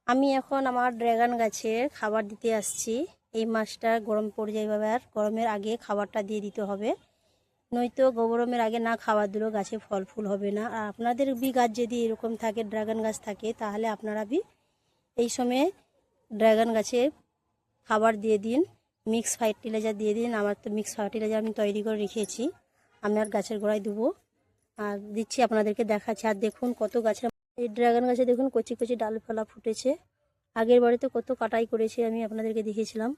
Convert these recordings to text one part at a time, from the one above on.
আমি এখন আমার ড্রাগন গাছে খাবার দিতে আসছি। এই মাছটা গরম পড়ে যায় এভাবে, আর গরমের আগে খাবারটা দিয়ে দিতে হবে, নয়তো গরমের আগে না খাবার দিলেও গাছে ফল ফুল হবে না। আর আপনাদের গাছ যদি এরকম থাকে, ড্রাগন গাছ থাকে, তাহলে আপনারা এই সময়ে ড্রাগন গাছে খাবার দিয়ে দিন, মিক্স ফার্টিলাইজার দিয়ে দিন। আমার তো মিক্স ফার্টিলাইজার আমি তৈরি করে রেখেছি, আমি আর গাছের গোড়ায় দেবো আর দিচ্ছি, আপনাদেরকে দেখাচ্ছি। আর দেখুন কত গাছের, এই ড্রাগন গাছে দেখুন কচি কচি ডালপালা ফুটেছে। আগের বারে তো কত কাটাই করেছি, আমি আপনাদেরকে দেখিয়েছিলাম,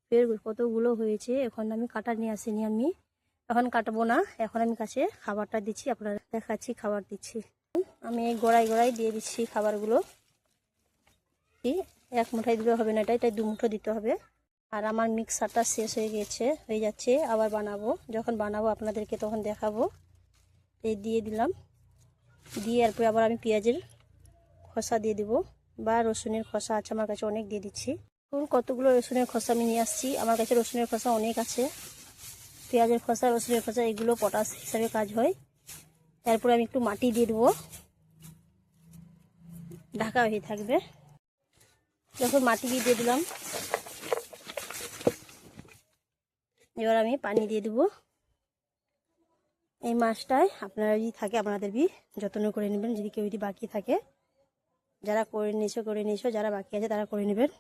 ফের কতগুলো হয়েছে। এখন আমি কাটা নিয়ে আসিনি, আমি এখন কাটবো না, এখন আমি গাছে খাবারটা দিচ্ছি, আপনারা দেখাচ্ছি খাবার দিচ্ছি। আমি এই গোড়ায় গোড়ায় দিয়ে দিচ্ছি খাবারগুলো। এক মুঠাই দিলে হবে না, এটাই 2 মুঠো দিতে হবে। আর আমার মিক্সারটা শেষ হয়ে যাচ্ছে, আবার বানাবো, যখন বানাবো আপনাদেরকে তখন দেখাবো। এই দিয়ে দিলাম, দিয়ে এরপরে আবার আমি পেঁয়াজের খোসা দিয়ে দিব, বা রসুনের খোসা আছে আমার কাছে, অনেক দিয়ে দিচ্ছি। কতগুলো রসুনের খোসা আমি নিয়ে আসছি, আমার কাছে রসুনের খোসা অনেক আছে। পেঁয়াজের খোসা, রসুনের খোসা, এগুলো পটাশ হিসাবে কাজ হয়। তারপরে আমি একটু মাটি দিয়ে দেবো, ঢাকা হয়ে থাকবে। যখন মাটি দিয়ে দিলাম, এবার আমি পানি দিয়ে দেবো। এই মাছটায় আপনারা যদি থাকে আপনাদের যত্ন করে নেবেন, যদি কেউ যদি বাকি থাকে, যারা করে নিয়েছো, যারা বাকি আছে তারা করে নেবেন।